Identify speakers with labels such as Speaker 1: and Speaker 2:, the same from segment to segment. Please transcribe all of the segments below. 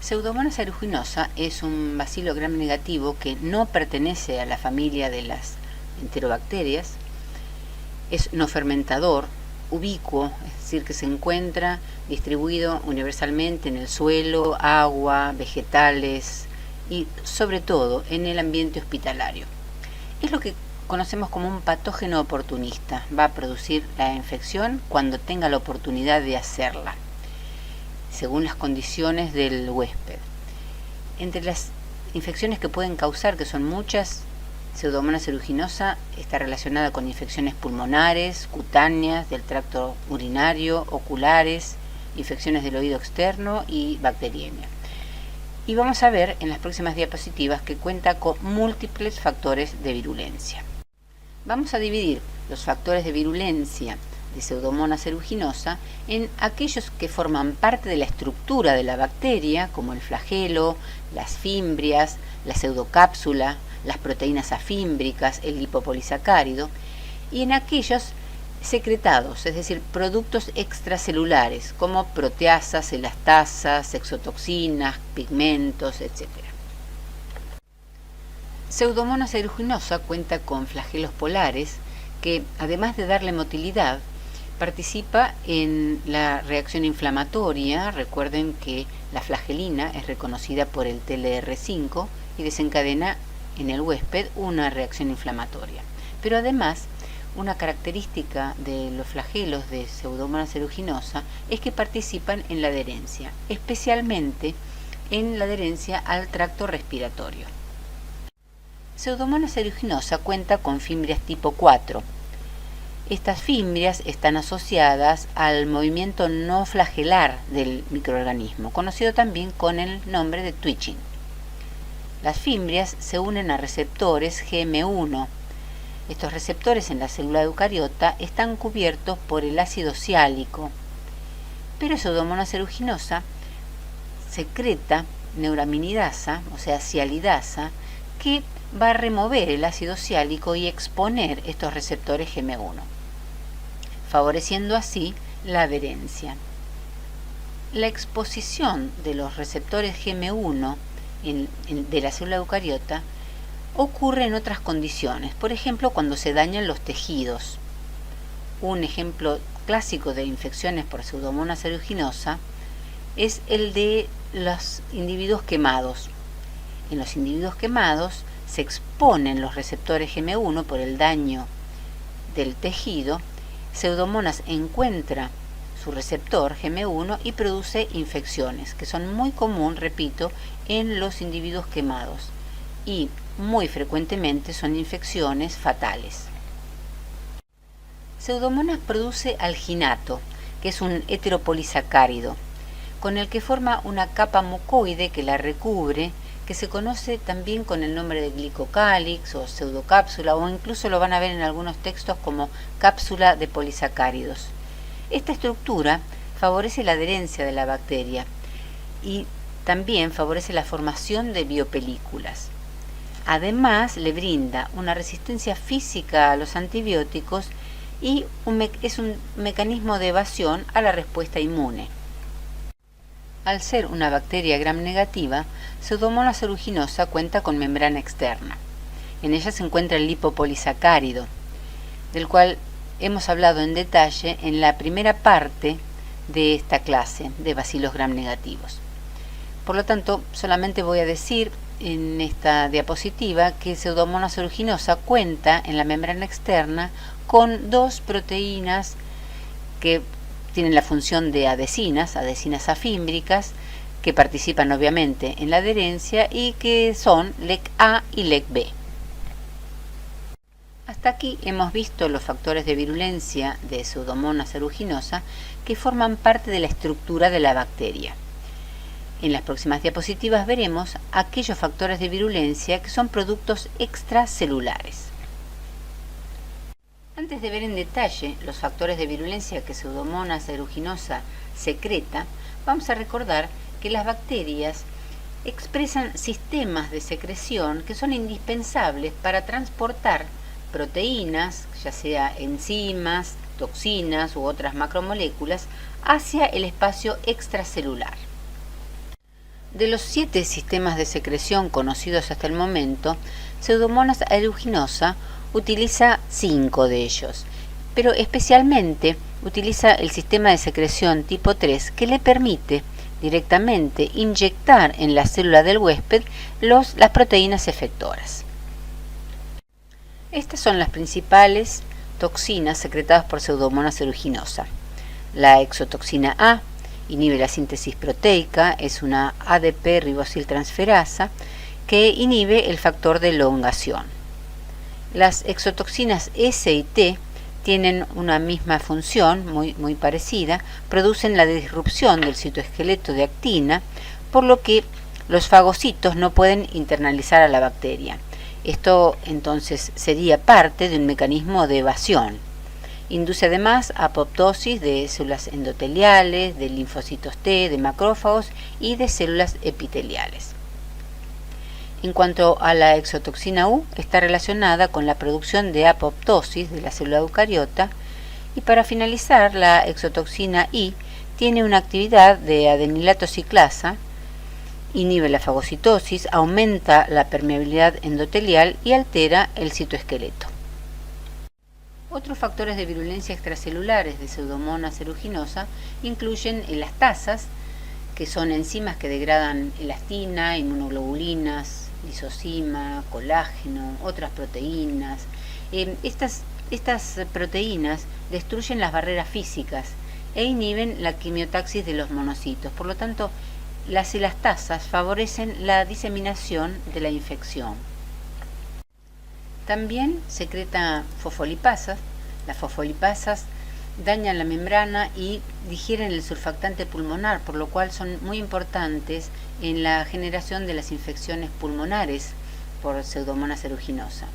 Speaker 1: Pseudomonas aeruginosa es un bacilo gram negativo que no pertenece a la familia de las enterobacterias, es no fermentador, ubicuo, es decir, que se encuentra distribuido universalmente en el suelo, agua, vegetales y sobre todo en el ambiente hospitalario. Es lo que conocemos como un patógeno oportunista, va a producir la infección cuando tenga la oportunidad de hacerla, según las condiciones del huésped. Entre las infecciones que pueden causar, que son muchas, Pseudomonas aeruginosa está relacionada con infecciones pulmonares, cutáneas, del tracto urinario, oculares, infecciones del oído externo y bacteriemia. Y vamos a ver en las próximas diapositivas que cuenta con múltiples factores de virulencia. Vamos a dividir los factores de virulencia de Pseudomonas aeruginosa en aquellos que forman parte de la estructura de la bacteria, como el flagelo, las fimbrias, la pseudocápsula, las proteínas afímbricas, el lipopolisacárido, y en aquellos secretados, es decir, productos extracelulares, como proteasas, elastasas, exotoxinas, pigmentos, etc. Pseudomonas aeruginosa cuenta con flagelos polares que, además de darle motilidad, participa en la reacción inflamatoria. Recuerden que la flagelina es reconocida por el TLR5 y desencadena en el huésped una reacción inflamatoria. Pero además, una característica de los flagelos de Pseudomonas aeruginosa es que participan en la adherencia, especialmente en la adherencia al tracto respiratorio. Pseudomonas aeruginosa cuenta con fimbrias tipo 4. Estas fimbrias están asociadas al movimiento no flagelar del microorganismo, conocido también con el nombre de twitching. Las fimbrias se unen a receptores GM1. Estos receptores en la célula eucariota están cubiertos por el ácido siálico, pero Pseudomonas aeruginosa secreta neuraminidasa, o sea, sialidasa, que va a remover el ácido siálico y exponer estos receptores GM1, favoreciendo así la adherencia. La exposición de los receptores GM1 de la célula eucariota ocurre en otras condiciones, por ejemplo cuando se dañan los tejidos. Un ejemplo clásico de infecciones por Pseudomonas aeruginosa es el de los individuos quemados. En los individuos quemados se exponen los receptores GM1 por el daño del tejido. Pseudomonas encuentra su receptor GM1 y produce infecciones, que son muy común, repito, en los individuos quemados y muy frecuentemente son infecciones fatales. Pseudomonas produce alginato, que es un heteropolisacárido, con el que forma una capa mucoide que la recubre, que se conoce también con el nombre de glicocálix o pseudocápsula, o incluso lo van a ver en algunos textos como cápsula de polisacáridos. Esta estructura favorece la adherencia de la bacteria y también favorece la formación de biopelículas. Además, le brinda una resistencia física a los antibióticos y es un mecanismo de evasión a la respuesta inmune. Al ser una bacteria gram negativa, Pseudomonas aeruginosa cuenta con membrana externa. En ella se encuentra el lipopolisacárido, del cual hemos hablado en detalle en la primera parte de esta clase de bacilos gram negativos. Por lo tanto, solamente voy a decir en esta diapositiva que Pseudomonas aeruginosa cuenta en la membrana externa con dos proteínas que tienen la función de adhesinas afímbricas, que participan obviamente en la adherencia y que son LEC-A y LEC-B. Hasta aquí hemos visto los factores de virulencia de Pseudomonas aeruginosa que forman parte de la estructura de la bacteria. En las próximas diapositivas veremos aquellos factores de virulencia que son productos extracelulares. Antes de ver en detalle los factores de virulencia que Pseudomonas aeruginosa secreta, vamos a recordar que las bacterias expresan sistemas de secreción que son indispensables para transportar proteínas, ya sea enzimas, toxinas u otras macromoléculas, hacia el espacio extracelular. De los 7 sistemas de secreción conocidos hasta el momento, Pseudomonas aeruginosa utiliza 5 de ellos, pero especialmente utiliza el sistema de secreción tipo 3 que le permite directamente inyectar en la célula del huésped las proteínas efectoras. Estas son las principales toxinas secretadas por Pseudomonas aeruginosa. La exotoxina A inhibe la síntesis proteica, es una ADP ribosiltransferasa que inhibe el factor de elongación. Las exotoxinas S y T tienen una misma función, muy parecida, producen la disrupción del citoesqueleto de actina, por lo que los fagocitos no pueden internalizar a la bacteria. Esto entonces sería parte de un mecanismo de evasión. Induce además apoptosis de células endoteliales, de linfocitos T, de macrófagos y de células epiteliales. En cuanto a la exotoxina U, está relacionada con la producción de apoptosis de la célula eucariota. Y para finalizar, la exotoxina I tiene una actividad de adenilato ciclasa, inhibe la fagocitosis, aumenta la permeabilidad endotelial y altera el citoesqueleto. Otros factores de virulencia extracelulares de Pseudomonas aeruginosa incluyen elastasas, que son enzimas que degradan elastina, inmunoglobulinas, lisozima, colágeno, otras proteínas. Estas proteínas destruyen las barreras físicas e inhiben la quimiotaxis de los monocitos. Por lo tanto, las elastasas favorecen la diseminación de la infección. También secreta fosfolipasas. Las fosfolipasas dañan la membrana y digieren el surfactante pulmonar, por lo cual son muy importantes en la generación de las infecciones pulmonares por Pseudomonas aeruginosa.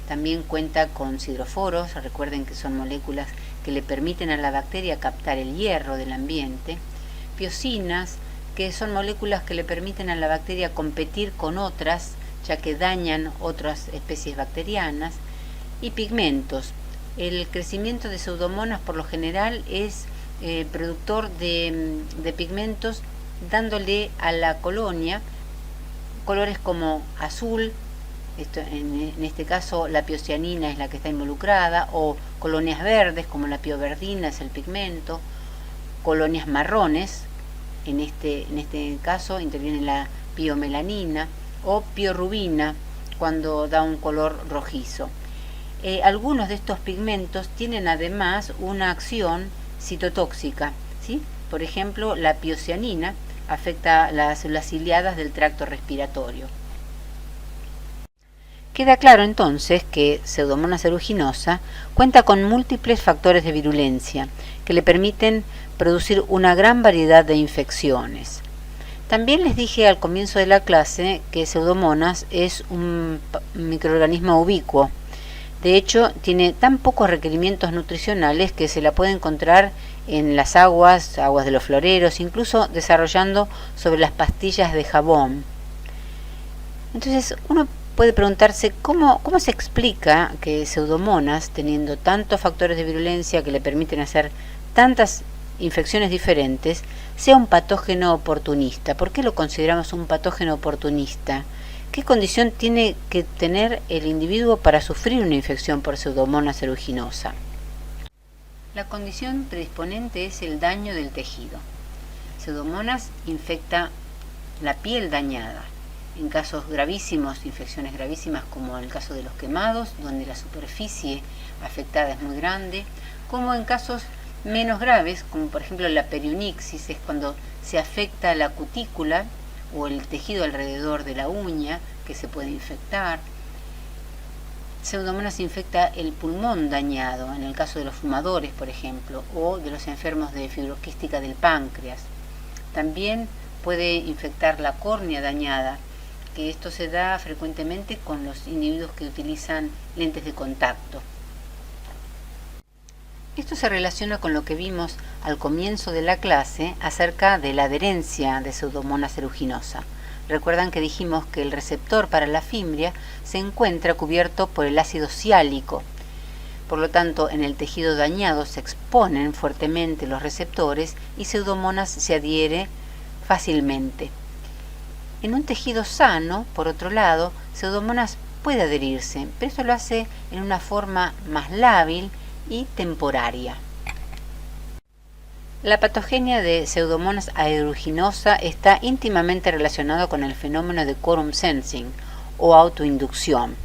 Speaker 1: También cuenta con sidroforos, recuerden que son moléculas que le permiten a la bacteria captar el hierro del ambiente, piocinas, que son moléculas que le permiten a la bacteria competir con otras, ya que dañan otras especies bacterianas, y pigmentos. El crecimiento de Pseudomonas por lo general es productor de pigmentos, dándole a la colonia colores como azul, en este caso la piocianina es la que está involucrada, o colonias verdes como la pioverdina es el pigmento, colonias marrones, en este caso interviene la piomelanina, o piorubina cuando da un color rojizo. Algunos de estos pigmentos tienen además una acción citotóxica, ¿sí? Por ejemplo, la piocianina afecta las células ciliadas del tracto respiratorio. Queda claro entonces que Pseudomonas aeruginosa cuenta con múltiples factores de virulencia que le permiten producir una gran variedad de infecciones. También les dije al comienzo de la clase que Pseudomonas es un microorganismo ubicuo. De hecho, tiene tan pocos requerimientos nutricionales que se la puede encontrar en las aguas de los floreros, incluso desarrollando sobre las pastillas de jabón. Entonces, uno puede preguntarse cómo se explica que Pseudomonas, teniendo tantos factores de virulencia que le permiten hacer tantas infecciones diferentes, sea un patógeno oportunista. ¿Por qué lo consideramos un patógeno oportunista? ¿Qué condición tiene que tener el individuo para sufrir una infección por Pseudomonas aeruginosa? La condición predisponente es el daño del tejido. Pseudomonas infecta la piel dañada. En casos gravísimos, infecciones gravísimas como en el caso de los quemados, donde la superficie afectada es muy grande, como en casos menos graves, como por ejemplo la periunixis, es cuando se afecta la cutícula o el tejido alrededor de la uña que se puede infectar. Pseudomonas infecta el pulmón dañado, en el caso de los fumadores, por ejemplo, o de los enfermos de fibroquística del páncreas. También puede infectar la córnea dañada, que esto se da frecuentemente con los individuos que utilizan lentes de contacto. Esto se relaciona con lo que vimos al comienzo de la clase acerca de la adherencia de Pseudomonas aeruginosa. Recuerdan que dijimos que el receptor para la fimbria se encuentra cubierto por el ácido siálico. Por lo tanto, en el tejido dañado se exponen fuertemente los receptores y Pseudomonas se adhiere fácilmente. En un tejido sano, por otro lado, Pseudomonas puede adherirse, pero esto lo hace en una forma más lábil y temporaria. La patogenia de Pseudomonas aeruginosa está íntimamente relacionada con el fenómeno de quorum sensing o autoinducción.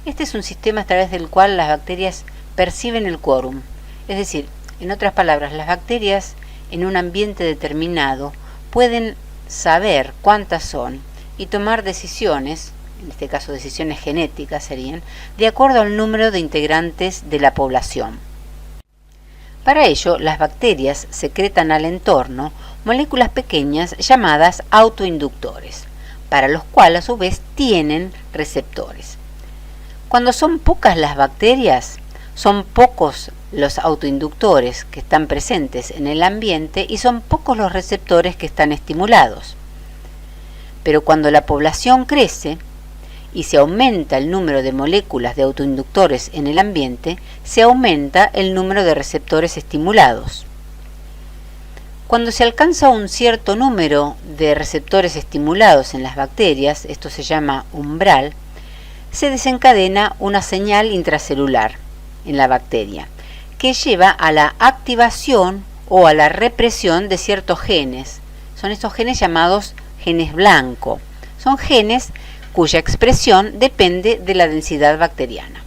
Speaker 1: Este es un sistema a través del cual las bacterias perciben el quórum, es decir, en otras palabras, las bacterias en un ambiente determinado pueden saber cuántas son y tomar decisiones, en este caso decisiones genéticas serían, de acuerdo al número de integrantes de la población. Para ello, las bacterias secretan al entorno moléculas pequeñas llamadas autoinductores, para los cuales a su vez tienen receptores. Cuando son pocas las bacterias, son pocos los autoinductores que están presentes en el ambiente y son pocos los receptores que están estimulados. Pero cuando la población crece y se aumenta el número de moléculas de autoinductores en el ambiente, se aumenta el número de receptores estimulados. Cuando se alcanza un cierto número de receptores estimulados en las bacterias, esto se llama umbral, se desencadena una señal intracelular en la bacteria, que lleva a la activación o a la represión de ciertos genes. Son estos genes llamados genes blanco. Son genes cuya expresión depende de la densidad bacteriana.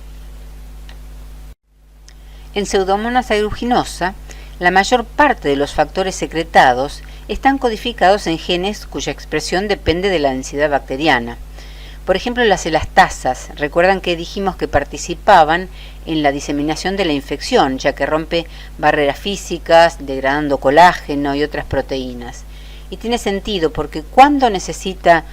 Speaker 1: En Pseudomonas aeruginosa, la mayor parte de los factores secretados están codificados en genes cuya expresión depende de la densidad bacteriana. Por ejemplo, las elastasas, recuerdan que dijimos que participaban en la diseminación de la infección, ya que rompe barreras físicas, degradando colágeno y otras proteínas. Y tiene sentido porque ¿cuándo necesita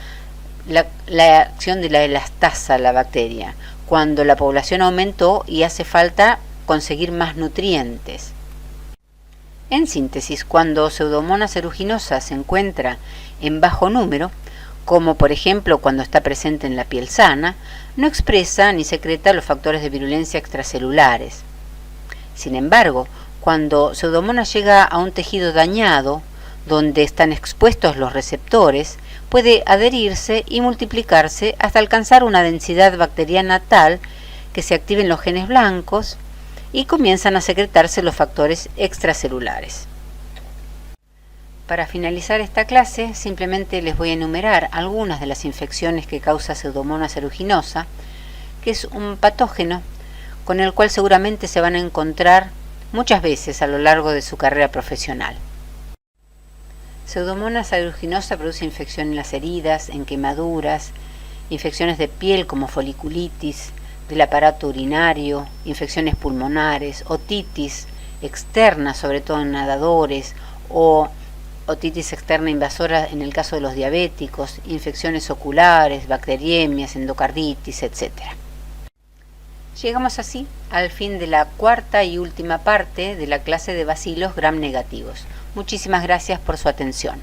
Speaker 1: la acción de la elastasa la bacteria? Cuando la población aumentó y hace falta conseguir más nutrientes. En síntesis, cuando Pseudomonas aeruginosa se encuentra en bajo número, como por ejemplo cuando está presente en la piel sana, no expresa ni secreta los factores de virulencia extracelulares. Sin embargo, cuando Pseudomonas llega a un tejido dañado, donde están expuestos los receptores, puede adherirse y multiplicarse hasta alcanzar una densidad bacteriana tal que se activen los genes blancos y comienzan a secretarse los factores extracelulares. Para finalizar esta clase, simplemente les voy a enumerar algunas de las infecciones que causa Pseudomonas aeruginosa, que es un patógeno con el cual seguramente se van a encontrar muchas veces a lo largo de su carrera profesional. Pseudomonas aeruginosa produce infección en las heridas, en quemaduras, infecciones de piel como foliculitis, del aparato urinario, infecciones pulmonares, otitis externa, sobre todo en nadadores, o otitis externa invasora en el caso de los diabéticos, infecciones oculares, bacteriemias, endocarditis, etc. Llegamos así al fin de la cuarta y última parte de la clase de bacilos gram negativos. Muchísimas gracias por su atención.